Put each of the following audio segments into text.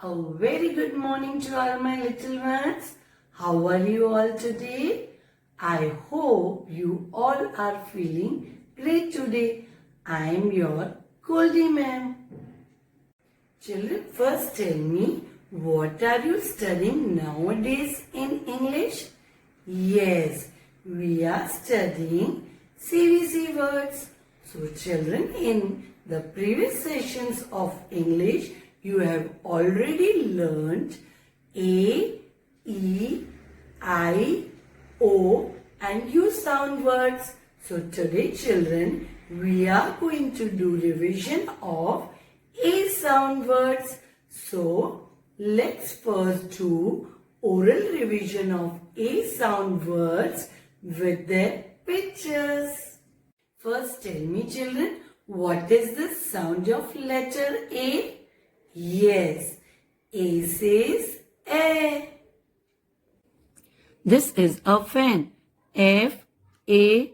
A very good morning to all my little ones. How are you all today? I hope you all are feeling great today. I am your Goldie ma'am. Children, first tell me, what are you studying nowadays in English? Yes, we are studying CVC words. So children, in the previous sessions of English, you have already learnt A, E, I, O and U sound words. So today children, we are going to do revision of A sound words. So let's first do oral revision of A sound words with their pictures. First tell me children, what is the sound of letter A? Yes, A says A. This is a fan. F-A-N,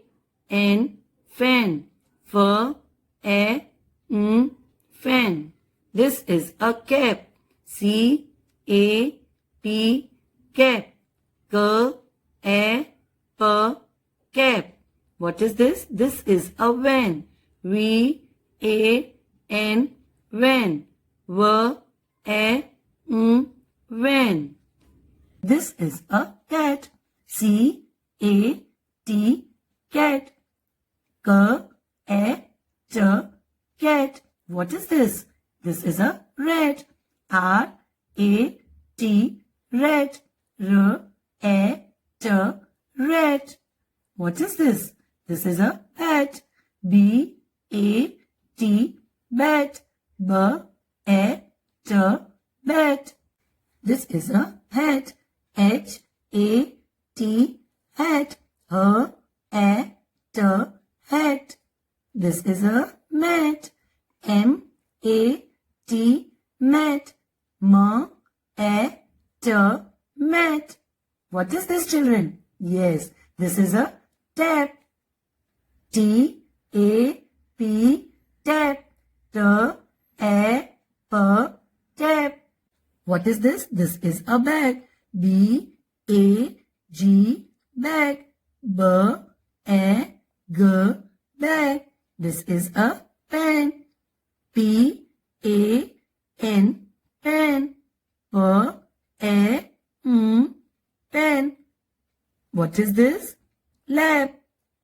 fan. F-A-N, fan. This is a cap. C-A-P, cap. K-A-P, cap. What is this? This is a van. V-A-N, van. V-A-N, van. This is a cat. C-A-T, cat. K-A-T, cat. What is this? This is a rat. R-A-T, rat. R-A-T, rat. What is this? This is a bat. B-A-T, bat. B-A-T, bat. This is a hat. H-A-T, hat. H-A-T, hat. This is a mat. M-A-T, mat. M-A-T, mat. What is this, children? Yes, this is a tap. T-A-P, tap. T-A-P, tap. What is this? This is a bag. B-A-G, bag. B-A-G, bag. This is a pen. P-A-N, pen. P-A-N, pen. What is this? Lab.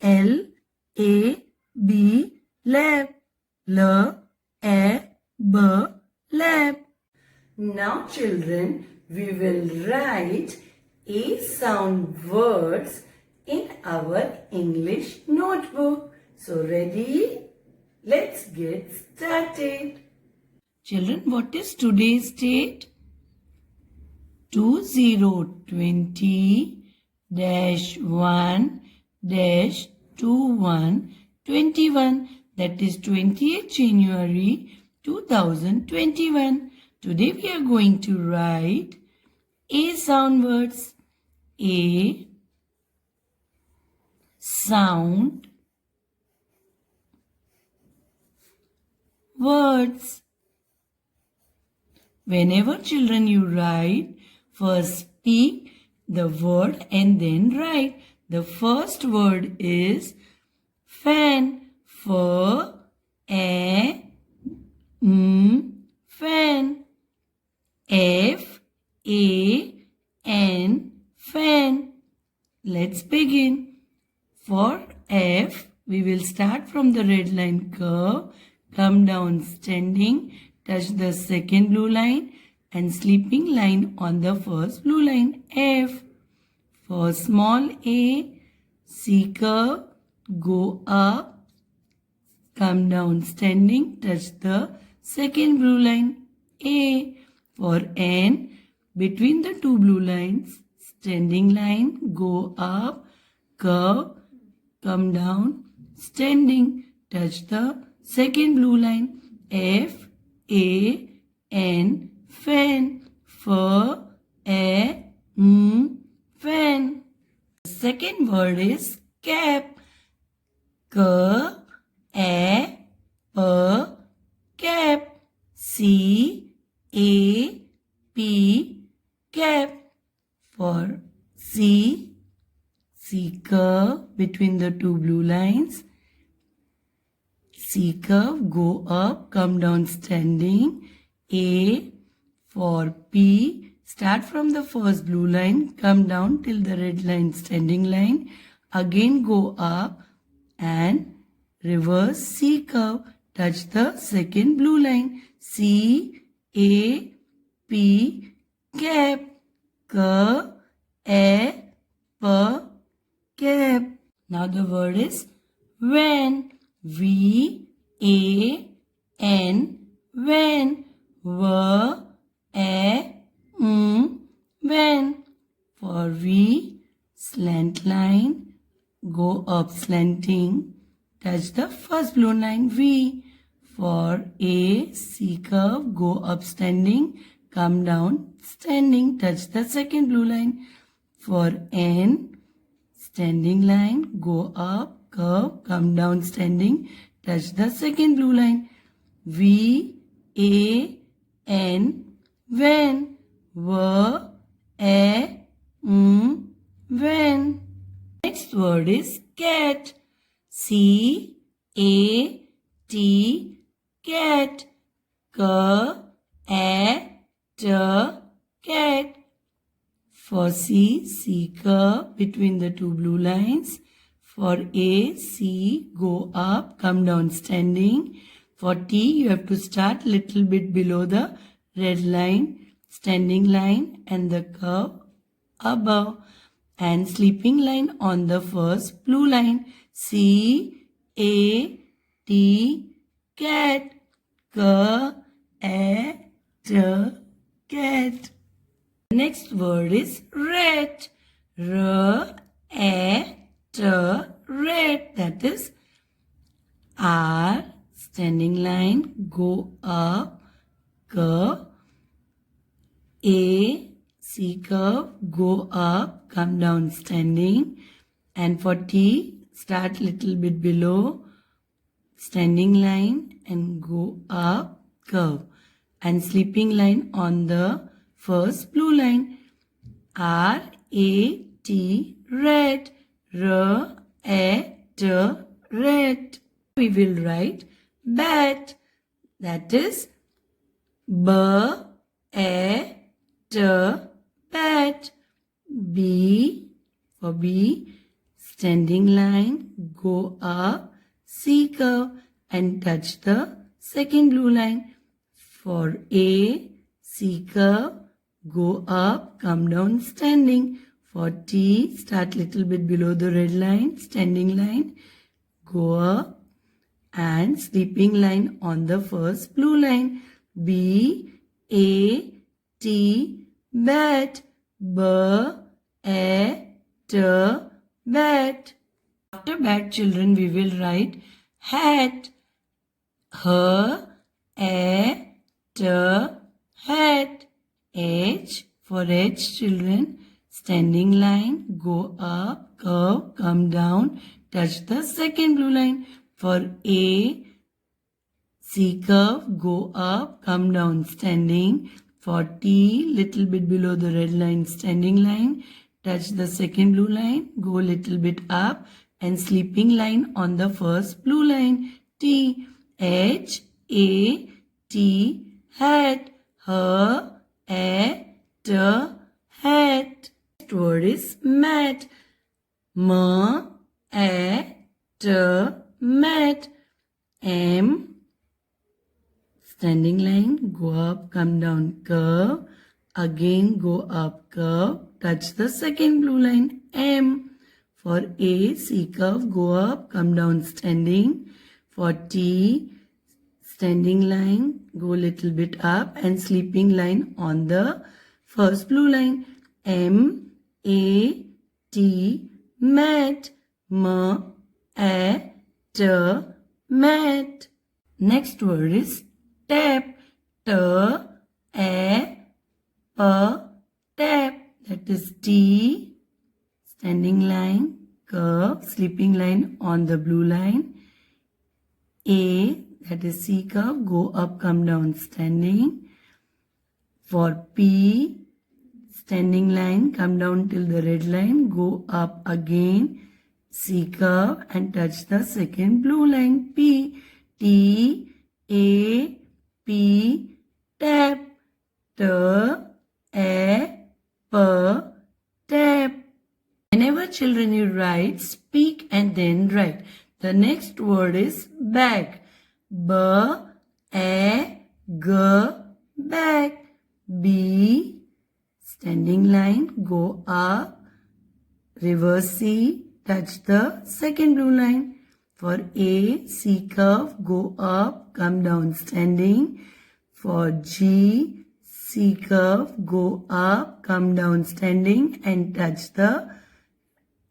L-A-B, lab. L-A-B, lab. Now children, we will write A sound words in our English notebook. So ready? Let's get started. Children, what is today's date? 2020-1-2121. That is 20th January 2021. Today we are going to write A sound words. A sound words. Whenever children you write, first speak the word and then write. The first word is fan. F-A-N, fan. F-A-N, fan. Let's begin. For F, we will start from the red line curve, come down standing, touch the second blue line and sleeping line on the first blue line. F. For small a, C curve, go up, come down standing, touch the second blue line. A. For N, between the two blue lines, standing line, go up, curve, come down, standing, touch the second blue line. F, A, N, fan. F-A-N, fan. The second word is cap. K-A-P, cap. C-A-P, between the two blue lines. C curve, go up, come down standing. A for P, start from the first blue line, come down till the red line, standing line. Again go up and reverse C curve, touch the second blue line. C, A, P, cap, K, A, P, cap. Now the word is when. V, A, N, when. V, A, when. For V, slant line, go up slanting, touch the first blue line V. For A, C curve, go up standing, come down standing, touch the second blue line. For N, standing line, go up, curve, come down standing, touch the second blue line. V, A, N, when. V, A, when. Next word is cat. C, A, T, cat. K, A, T, cat. For C, C curve between the two blue lines. For A, C, go up, come down standing. For T, you have to start little bit below the red line, standing line and the curve above. And sleeping line on the first blue line. C, A, T, cat. K, A, T, cat. Next word is rat. R, A, T, rat. That is R, standing line, go up, curve. A, C curve, go up, come down standing. And for T, start little bit below, standing line and go up, curve. And sleeping line on the first blue line. R, A, T, rat. R, A, T, rat. We will write bat. That is B, A, T, bat. B, for B, standing line, go up, C curve and touch the second blue line. For A, C curve, go up, come down standing. For T, start little bit below the red line, standing line, go up and sleeping line on the first blue line. B, A, T, bat. B, A, T, bat. After bat, children, we will write hat. H, A, T, hat. H, for H, children, standing line, go up, curve, come down, touch the second blue line. For A, C curve, go up, come down standing. For T, little bit below the red line, standing line, touch the second blue line, go little bit up and sleeping line on the first blue line. T, H, A, T, hat. H, A, T, hat. Next word is mat. M, A, T, mat. M, standing line, go up, come down, curve. Again go up, curve, touch the second blue line. M, for A, C curve, go up, come down standing. For T, standing line, go little bit up and sleeping line on the first blue line. M, A, T, mat. M, A, T, mat. Next word is tap. T, A, P, tap. That is T, standing line, curve, sleeping line on the blue line. A, that is C curve, go up, come down, standing. For P, standing line, come down till the red line, go up again, C curve and touch the second blue line. P. T. A. P. Tap. T. A. P. Tap. Whenever children you write, speak and then write. The next word is bag. B. A. G. Bag. B. Standing line, go up. Reverse C, touch the second blue line. For A, C curve, go up, come down standing. For G, C curve, go up, come down standing and touch the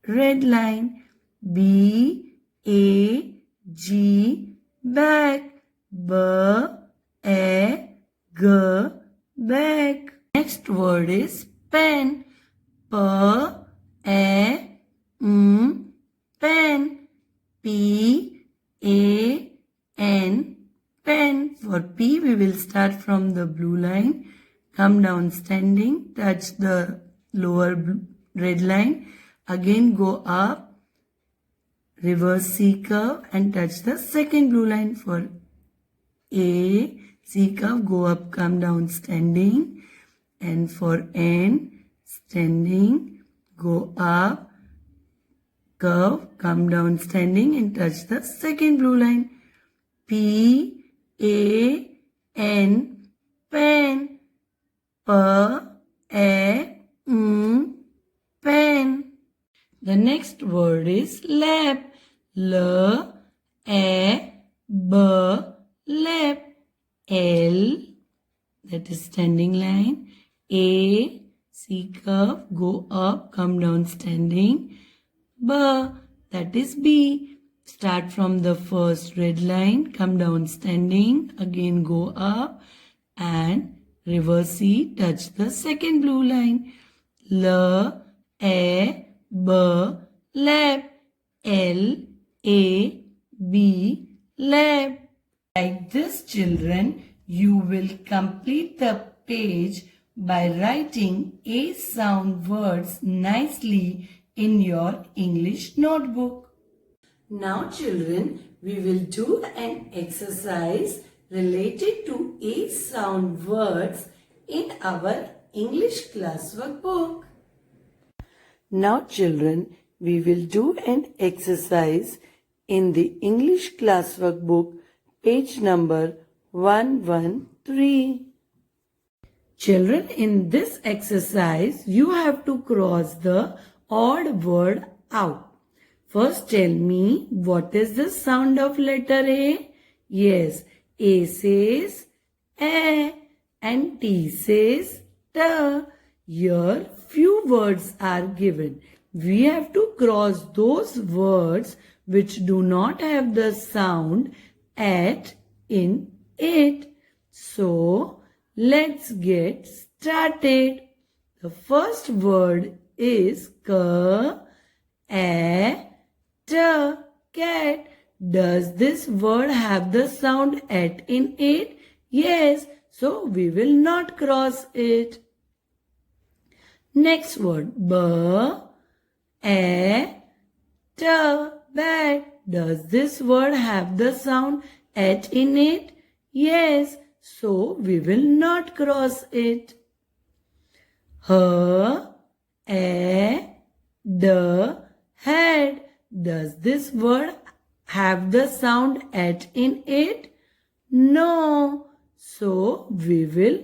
red line. B, A, G, back. B, A, G, back. Next word is pen. P, A, pen. P, A, N, pen. For P, we will start from the blue line, come down standing, touch the lower red line, again go up, reverse C curve and touch the second blue line. For A, C curve, go up, come down standing. And for N, standing, go up, curve, come down standing and touch the second blue line. P, A, N, pen. P, A, pen. The next word is lap. L, A, B, lap. L, that is standing line. A, C curve, go up, come down standing. B, that is B. Start from the first red line, come down standing, again go up and reverse C, touch the second blue line. L, A, B, lap. L, A, B, lap. Like this, children, you will complete the page by writing A sound words nicely in your English notebook. Now children, we will do an exercise related to A sound words in our English classwork book. Now children, we will do an exercise in the English classwork book, page number 113. Children, in this exercise, you have to cross the odd word out. First tell me, what is the sound of letter A? Yes, A says A and T says T. Here, few words are given. We have to cross those words which do not have the sound at in it. So, let's get started. The first word is cat. Cat. Does this word have the sound at in it? Yes. So we will not cross it. Next word. Bat. Does this word have the sound at in it? Yes. So we will not cross it. Head. Does this word have the sound at in it? No. So we will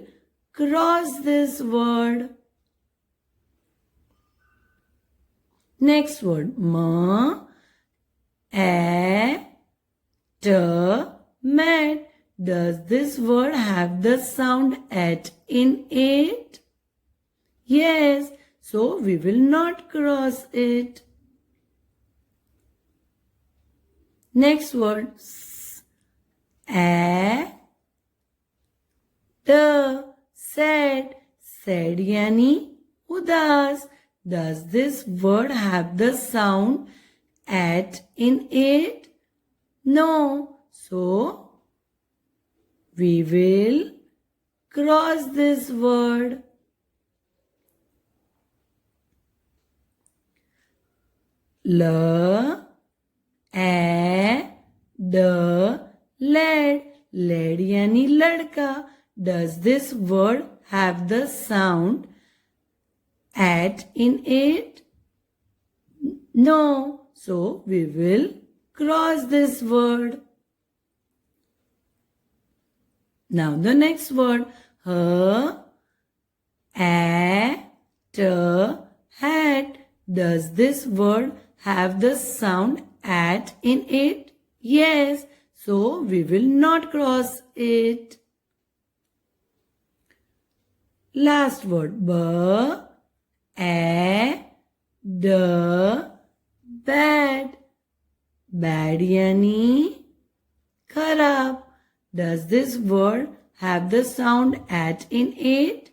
cross this word. Next word. Mat. Does this word have the sound at in it? Yes. So we will not cross it. Next word. Sad. Sad yani udas. Does this word have the sound at in it? No. So we will cross this word. L, A, D, led. Led yani ladka. Does this word have the sound at in it? No. So we will cross this word. Now the next word. H, A, T, hat. Does this word have the sound at in it? Yes. So we will not cross it. Last word. B, A, D, bad. Bad yani kharab. Does this word have the sound at in it?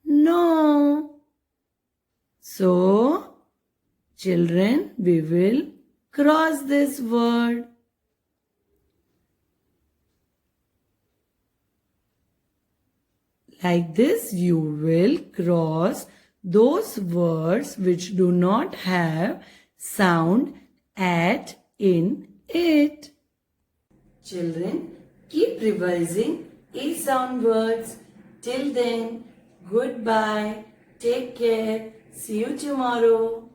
No. So, children, we will cross this word. Like this, you will cross those words which do not have sound at in it. Children, keep revising A sound words. Till then, goodbye. Take care. See you tomorrow.